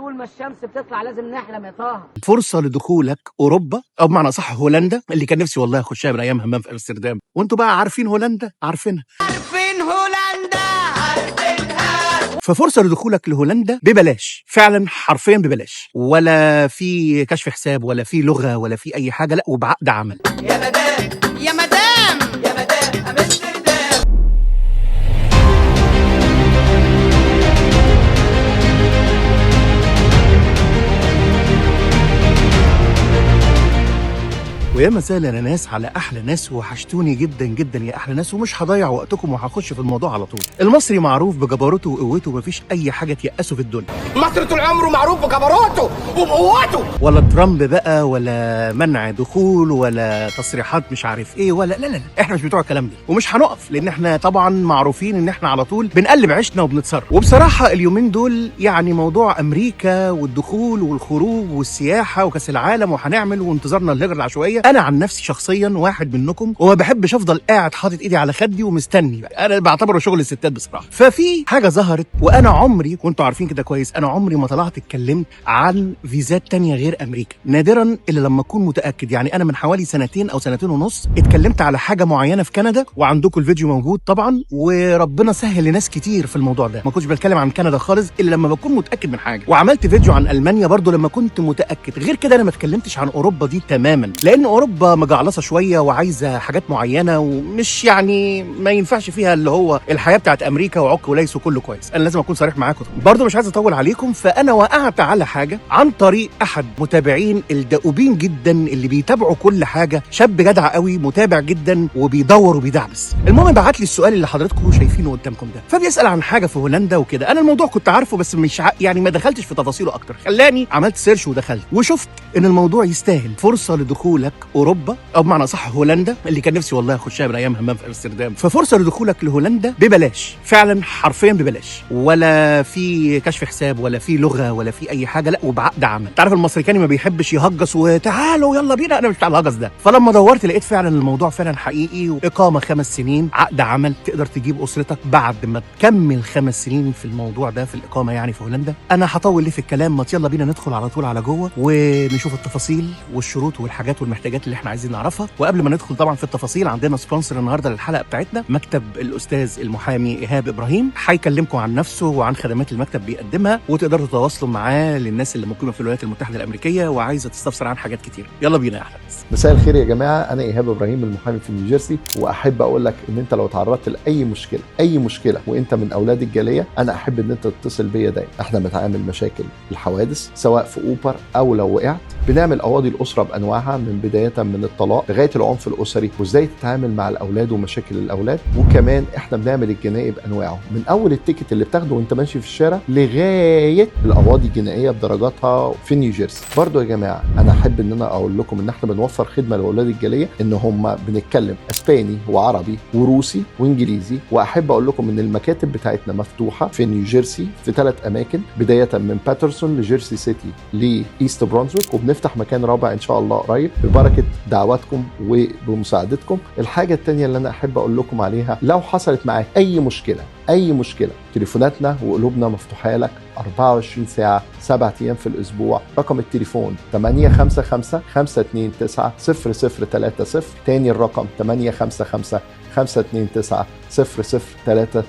طول ما الشمس بتطلع لازم نحلم يا طه. فرصه لدخولك اوروبا، او بمعنى صح هولندا، اللي كان نفسي والله اخشها من ايام همام في امستردام. وانتوا بقى عارفين هولندا، عارفين هولندا عارفينها. ففرصه لدخولك لهولندا ببلاش، فعلا حرفيا ببلاش، ولا في كشف حساب ولا في لغه ولا في اي حاجه، لا وبعقد عمل. يا مدام يا مدام يا مدام امستردام. ويا مساء الاناناس على احلى ناس، وحشتوني جدا جدا يا احلى ناس، ومش هضيع وقتكم وهخش في الموضوع على طول. المصري معروف بجبروته وقوته، مفيش اي حاجه تيأسه في الدنيا. مصر طول عمره معروف بجبروته وبقوته. ولا ترامب بقى، ولا منع دخول، ولا تصريحات مش عارف ايه، ولا لا لا لا، احنا مش بتوع الكلام ده، ومش هنقف، لان احنا طبعا معروفين ان احنا على طول بنقلب عيشنا وبنتصرف. وبصراحه اليومين دول يعني موضوع امريكا والدخول والخروج والسياحه وكاس العالم وهنعمل وانتظارنا الهجره العشوائيه، انا عن نفسي شخصيا واحد منكم وما بحبش افضل قاعد حاطط ايدي على خدي ومستني بقى. انا بعتبره شغل الستات بصراحه. ففي حاجه ظهرت، وانا عمري، وانتوا عارفين كده كويس، انا عمري ما طلعت اتكلمت عن فيزات تانية غير امريكا، نادرا الا لما اكون متاكد. يعني انا من حوالي سنتين او سنتين ونص اتكلمت على حاجه معينه في كندا، وعندكم الفيديو موجود طبعا، وربنا سهل لناس كتير في الموضوع ده. ما كنتش بتكلم عن كندا خالص الا لما بكون متاكد من حاجه، وعملت فيديو عن المانيا برضو لما كنت متاكد. غير كده انا ما اتكلمتش عن اوروبا دي تماما، لان اوروبا مجعلصه شويه وعايزه حاجات معينه، ومش يعني ما ينفعش فيها اللي هو الحياه بتاعت امريكا وعك وليس وكله كويس. انا لازم اكون صريح معاكم برضو، مش عايز اطول عليكم. فانا وقعت على حاجه عن طريق احد متابعين الدؤوبين جدا اللي بيتابعوا كل حاجه، شاب جدع قوي متابع جدا وبيدور وبيدعبس. المهم بعت لي السؤال اللي حضراتكم شايفينه قدامكم ده، فبيسال عن حاجه في هولندا وكده. انا الموضوع كنت عارفه بس مش يعني ما دخلتش في تفاصيله اكتر، خلاني عملت سيرش ودخلت وشفت ان الموضوع يستاهل فرصه لدخولك اوروبا، او بمعنى صح هولندا، اللي كان نفسي والله اخشها من ايام همام في امستردام. ففرصه لدخولك لهولندا ببلاش، فعلا حرفيا ببلاش، ولا في كشف حساب ولا في لغه ولا في اي حاجه، لا وبعقد عمل. تعرف المصري ما بيحبش يهجص وتعالوا يلا بينا، انا مش بتاع الهجص ده. فلما دورت لقيت فعلا الموضوع فعلا حقيقي، واقامه 5 سنين، عقد عمل، تقدر تجيب اسرتك بعد ما تكمل 5 سنين في الموضوع ده، في الاقامه يعني في هولندا. انا هطول ليه في الكلام، ما يلا بينا ندخل على طول على جوه ونشوف التفاصيل والشروط والحاجات والمحتاجات اللي احنا عايزين نعرفها. وقبل ما ندخل طبعا في التفاصيل، عندنا سبونسر النهارده للحلقه بتاعتنا، مكتب الاستاذ المحامي ايهاب ابراهيم. هيكلمكم عن نفسه وعن خدمات المكتب بيقدمها، وتقدروا تتواصلوا معاه للناس اللي مقيمه في الولايات المتحده الامريكيه وعايزه تستفسر عن حاجات كتير. يلا بينا يا احلى ناس. مساء الخير يا جماعه، انا ايهاب ابراهيم المحامي في نيوجيرسي، واحب اقول لك ان انت لو تعرضت لاي مشكله وانت من اولاد الجاليه، انا احب ان انت تتصل بيا دايما. احنا بنتعامل مشاكل الحوادث سواء في اوبر او لو وقعت، بنعمل قواضي الاسره بانواعها، من بدايه من الطلاق لغايه العنف الاسري وازاي تتعامل مع الاولاد ومشاكل الاولاد. وكمان احنا بنعمل الجنائي بانواعه، من اول التيكت اللي بتاخده وانت ماشي في الشارع لغايه القواضي الجنائيه بدرجاتها في نيوجيرسي. برضو يا جماعه انا احب ان انا اقول لكم ان احنا بنوفر خدمه لاولاد الجاليه، ان هم بنتكلم اسباني وعربي وروسي وانجليزي. واحب اقول لكم ان المكاتب بتاعتنا مفتوحه في نيوجيرسي في 3 اماكن، بدايه من باترسون لجيرسي سيتي لايست برونزويك، وبنفتح مكان رابع ان شاء الله قريب ببركه دعواتكم وبمساعدتكم. الحاجه الثانيه اللي انا احب اقول لكم عليها، لو حصلت معاك اي مشكله، تليفوناتنا وقلوبنا مفتوحه لك 24 ساعه 7 ايام في الاسبوع. رقم التليفون 855 529 0030. تاني الرقم 855 529 0030.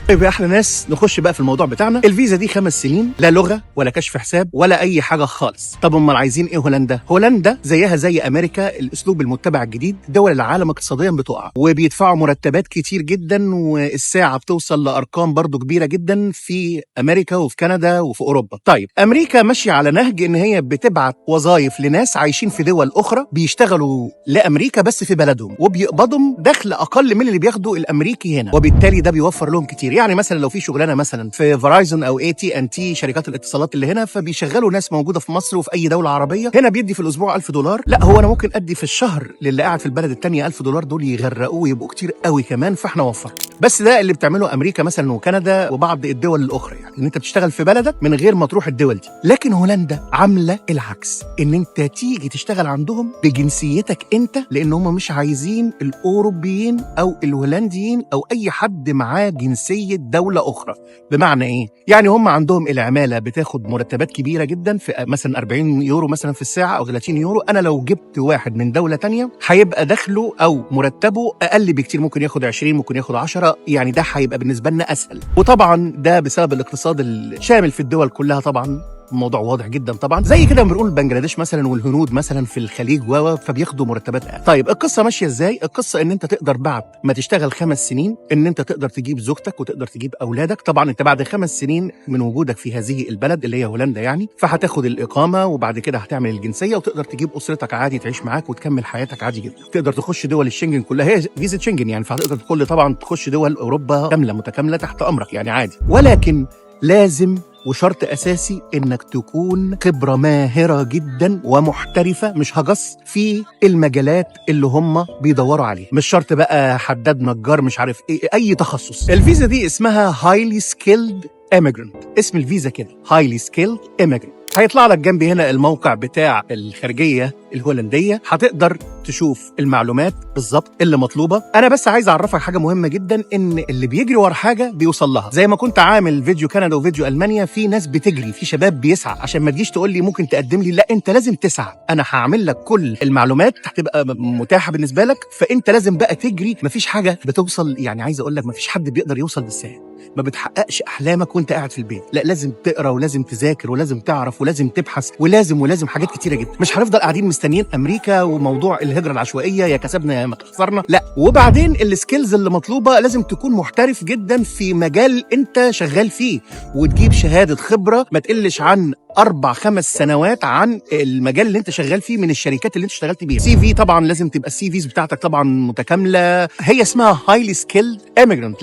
طيب يا احلى ناس، نخش بقى في الموضوع بتاعنا. الفيزا دي 5 سنين، لا لغه ولا كشف حساب ولا اي حاجه خالص. طب امال عايزين ايه هولندا؟ هولندا زيها زي امريكا، الاسلوب المتبع الجديد. دول العالم اقتصاديا بتقع، وبيدفعوا مرتبات كتير جدا، والساعه بتوصل لارقام برضو كبيره جدا في امريكا وفي كندا وفي اوروبا. طيب امريكا ماشيه على نهج ان هي بتبعت وظائف لناس عايشين في دول اخرى، بيشتغلوا لامريكا بس في بلدهم، وبيقبضوا دخل اقل من اللي بياخده الامريكي هنا، وبالتالي ده بيوفر لهم كتير. يعني مثلا لو في شغلانه مثلا في فرايزون او AT&T شركات الاتصالات اللي هنا، فبيشغلوا ناس موجوده في مصر وفي اي دوله عربيه. هنا بيدي في الاسبوع $1000، لا هو انا ممكن ادي في الشهر للي قاعد في البلد الثانيه $1000، دول يغرقوه ويبقوا كتير قوي كمان. فاحنا وفر. بس ده اللي بتعمله امريكا مثلا وكندا وبعض الدول الاخرى، يعني ان انت بتشتغل في بلدك من غير ما تروح الدول دي. لكن هولندا عامله العكس، ان انت تيجي تشتغل عندهم بجنسيتك انت، لان هم مش عايزين الاوروبيين او الهولنديين او اي حد معاه جنسيه دوله اخرى. بمعنى ايه؟ يعني هم عندهم العماله بتاخد مرتبات كبيره جدا، في مثلا 40 يورو مثلا في الساعه او 30 يورو. انا لو جبت واحد من دوله تانية هيبقى دخله او مرتبه اقل بكتير، ممكن ياخد 20، ممكن ياخد 10. يعني ده هيبقى بالنسبه لنا اسهل. وطبعا ده بسبب الاقتصاد الشامل في الدول كلها. طبعا الموضوع واضح جدا طبعا. زي كده بنقول بنجلاديش مثلا والهنود مثلا في الخليج فبياخدوا مرتبات اقل. طيب القصه ماشيه ازاي؟ القصه ان انت تقدر بعد ما تشتغل 5 سنين ان انت تقدر تجيب زوجتك وتقدر تجيب اولادك. طبعا انت بعد 5 سنين من وجودك في هذه البلد اللي هي هولندا يعني، فهتاخد الاقامه وبعد كده هتعمل الجنسيه وتقدر تجيب اسرتك عادي تعيش معاك وتكمل حياتك عادي جدا. تقدر تخش دول الشنجن كلها، هي فيزا شنجن يعني، فهتقدر طبعا تخش دول اوروبا كامله متكامله تحت امرك يعني عادي. ولكن لازم وشرط أساسي إنك تكون خبرة ماهرة جدا ومحترفة، مش هجص في المجالات اللي هم بيدوروا عليه. مش شرط بقى حداد نجار مش عارف إيه، أي تخصص. الفيزا دي اسمها Highly Skilled Immigrant. اسم الفيزا كده Highly Skilled Immigrant. هيطلع لك جنبي هنا الموقع بتاع الخارجية الهولندية، هتقدر تشوف المعلومات بالظبط اللي مطلوبة. أنا بس عايز أعرفك حاجة مهمة جدا، إن اللي بيجري ورا حاجة بيوصل لها. زي ما كنت عامل فيديو كندا وفيديو ألمانيا، في ناس بتجري، في شباب بيسعى، عشان ما تجيش تقول لي ممكن تقدم لي، لا أنت لازم تسعى. أنا هعمل لك كل المعلومات هتبقى متاحة بالنسبة لك، فأنت لازم بقى تجري. مفيش حاجة بتوصل، يعني عايز أقول لك مفيش حد بيقدر يوصل بالسهل. ما بتحققش احلامك وانت قاعد في البيت، لا لازم تقرا ولازم تذاكر ولازم تعرف ولازم تبحث ولازم حاجات كتيره جدا. مش هنفضل قاعدين مستنيين امريكا وموضوع الهجره العشوائيه يا كسبنا يا ما خسرنا، لا. وبعدين السكيلز اللي مطلوبه لازم تكون محترف جدا في مجال انت شغال فيه، وتجيب شهاده خبره ما تقلش عن 4-5 سنوات عن المجال اللي انت شغال فيه من الشركات اللي انت اشتغلت بيها. CV طبعا لازم تبقى السي فيز بتاعتك طبعا متكامله. هي اسمها هايلي سكيلد ايميجرانت،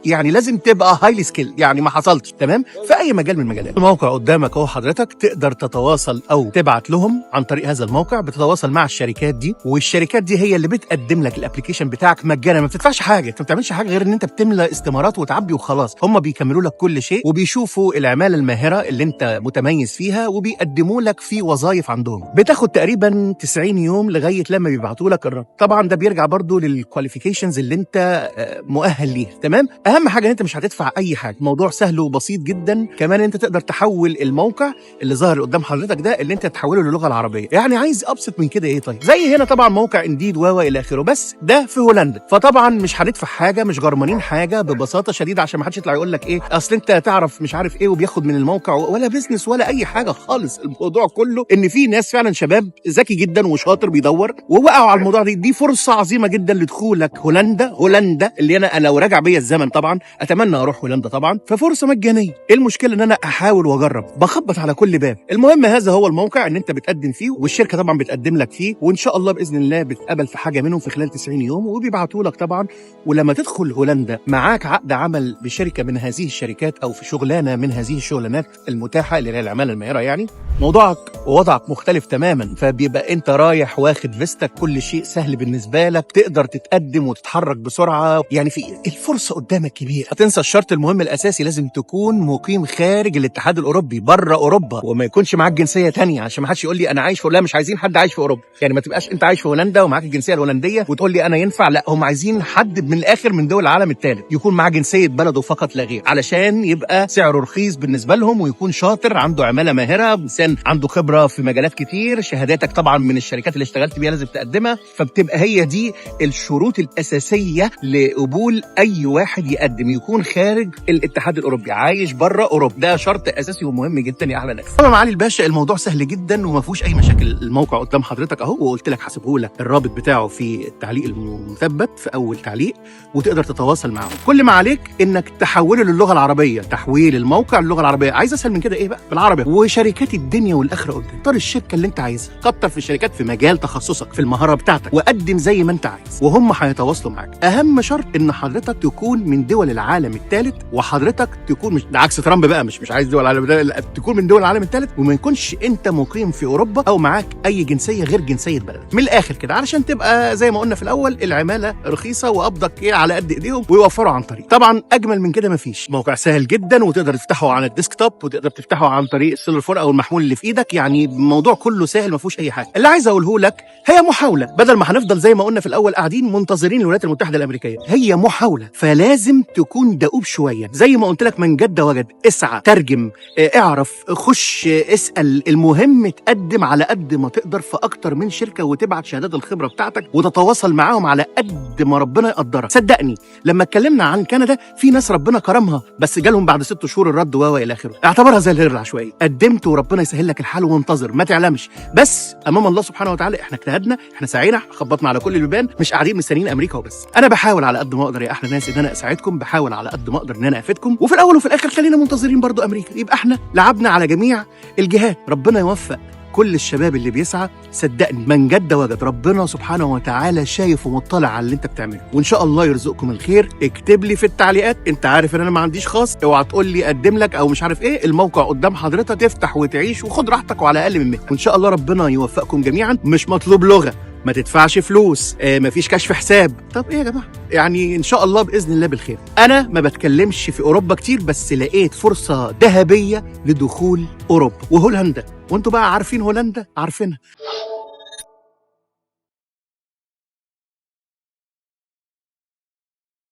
يعني لازم تبقى هايلي سكيلد، يعني ما حصلتش تمام في اي مجال من المجالات. الموقع قدامك اهو حضرتك، تقدر تتواصل او تبعت لهم عن طريق هذا الموقع. بتتواصل مع الشركات دي، والشركات دي هي اللي بتقدم لك الابلكيشن بتاعك مجانا، ما بتدفعش حاجه، انت ما بتعملش حاجه غير ان انت بتملى استمارات وتعبي وخلاص. هم بيكملوا لك كل شيء، وبيشوفوا العماله الماهره اللي انت متميز فيها، وبيقدموا لك في وظائف عندهم. بتاخد تقريبا 90 يوم لغايه لما بيبعتوا لك الرقم. طبعا ده بيرجع برضو للكواليفيكيشنز اللي انت مؤهل ليها، تمام. اهم حاجه ان انت مش هتدفع اي حاجه، موضوع سهل وبسيط جدا. كمان انت تقدر تحول الموقع اللي ظاهر قدام حضرتك ده، اللي انت تحوله للغه العربيه. يعني عايز ابسط من كده ايه؟ طيب زي هنا طبعا موقع انديد الى اخره، بس ده في هولندا، فطبعا مش هندفع حاجه، مش جرمانين حاجه ببساطه شديده، عشان ما حدش يطلع يقول لك ايه اصل انت تعرف مش عارف ايه وبياخد من الموقع، ولا بيزنس ولا اي حاجه خالص. الموضوع كله ان في ناس فعلا شباب ذكي جدا وشاطر بيدور ووقعوا على الموضوع دي فرصه عظيمه جدا لدخولك هولندا اللي انا لو راجع بيا الزمن طبعا اتمنى اروح هولندا طبعا، ففرصه مجانيه. ايه المشكله ان انا احاول واجرب، بخبط على كل باب. المهم هذا هو الموقع ان انت بتقدم فيه، والشركه طبعا بتقدم لك فيه، وان شاء الله باذن الله بتقبل في حاجه منهم في خلال 90 يوم وبيبعتوا لك طبعا. ولما تدخل هولندا معاك عقد عمل بشركه من هذه الشركات او في شغلانه من هذه الشغلانات المتاحه اللي هي العماله الماهره، يعني موضوعك ووضعك مختلف تماما. فبيبقى انت رايح واخد فيستك، كل شيء سهل بالنسبه لك، تقدر تتقدم وتتحرك بسرعه. يعني في الفرصه قدامك كبيره. هتنسى الشرط المهم الاساسي، لازم تكون مقيم خارج الاتحاد الاوروبي، بره اوروبا، وما يكونش معاك جنسيه تانية، عشان ما حدش يقول لي انا عايش في، لا مش عايزين حد عايش في اوروبا. يعني ما تبقاش انت عايش في هولندا ومعاك الجنسيه الهولنديه وتقول لي انا ينفع، لا هم عايزين حد من الاخر من دول العالم الثالث يكون معاه جنسيه بلده فقط لا غير، علشان يبقى سعره رخيص بالنسبه لهم، ويكون شاطر، عنده عماله ماهره، انسان عنده خبره في مجالات كتير، شهاداتك طبعا من الشركات اللي اشتغلت بيها لازم تقدمها. فبتبقى هي دي الشروط الاساسيه لقبول اي واحد يقدم، يكون خارج الاتحاد الاوروبي، عايش بره اوروبا. ده شرط اساسي ومهم جدا يا احلى ناس. طبعا معالي الباشا الموضوع سهل جدا وما فيهوش اي مشاكل. الموقع قدام حضرتك اهو، وقلت لك هسيبه لك الرابط بتاعه في التعليق المثبت في اول تعليق، وتقدر تتواصل معاهم. كل ما عليك انك تحوله للغه العربيه، تحويل الموقع للغه العربيه. عايز اسهل من كده ايه بقى؟ بالعربي. وشركات الدنيا والاخره قدام، اختار الشركه اللي انت عايزها، كتر في الشركات في مجال تخصصك في المهاره بتاعتك، وقدم زي ما انت عايز وهم هيتواصلوا معاك. اهم شرط ان حضرتك تكون من دول العالم الثالث، وحضرتك تكون مش عكس ترامب بقى، مش عايز دول العالم الثالث، تكون من دول العالم الثالث، وما يكونش انت مقيم في اوروبا او معاك اي جنسيه غير جنسيه بلدك. من الاخر كده، علشان تبقى زي ما قلنا في الاول العماله رخيصه وقبضك ايه على قد ايديهم، ويوفروا عن طريق. طبعا اجمل من كده مفيش. موقع سهل جدا، وتقدر تفتحه على الديسكتوب، وتقدر تفتحه عن طريق السيلر فون او المحمول اللي في ايدك، يعني الموضوع كله سهل ما فيهوش اي حاجه. اللي عايز اقوله لك هي محاوله، بدل ما هنفضل زي ما قلنا في الاول قاعدين منتظرين الولايات المتحده الامريكيه، هي محاوله، فلازم تكون دؤوب شويه. زي ما قلت لك من جد وجد، اسعى، ترجم، اعرف، خش، اسال، المهم تقدم على قد ما تقدر في اكتر من شركه وتبعت شهادات الخبره بتاعتك وتتواصل معاهم على قد ما ربنا يقدرك. صدقني لما اتكلمنا عن كندا في ناس ربنا كرمها بس جالهم بعد 6 شهور الرد والى اخره. اعتبرها زي الهجره العشوائيه، قدمت وربنا يسهل لك الحال وانتظر، ما تعلمش، بس امام الله سبحانه وتعالى احنا اجتهدنا، احنا سعينا، خبطنا على كل البيبان، مش قاعدين مستنيين امريكا وبس. انا بحاول على قد ما اقدر يا احلى ناس ان انا اساعدكم، بحاول على قد ما اقدر ان انا افيدكم، وفي الاول وفي الاخر خلينا منتظرين برضو امريكا. يبقى احنا لعبنا على جميع الجهات. ربنا يوفق كل الشباب اللي بيسعى. صدقني من جد وجد ربنا سبحانه وتعالى شايف ومطلع على اللي انت بتعمله، وان شاء الله يرزقكم الخير. اكتب لي في التعليقات، انت عارف ان انا ما عنديش خاص، اوعى تقول لي اقدم لك او مش عارف ايه، الموقع قدام حضرتك، تفتح وتعيش وخد راحتك وعلى اقل من مهلك، وان شاء الله ربنا يوفقكم جميعا. مش مطلوب لغه، ما تدفعش فلوس، مفيش كشف حساب. طب ايه يا جماعه، يعني ان شاء الله باذن الله بالخير. انا ما بتكلمش في اوروبا كتير، بس لقيت فرصه ذهبيه لدخول اوروبا وهولندا، وانتوا بقى عارفين هولندا، عارفينها.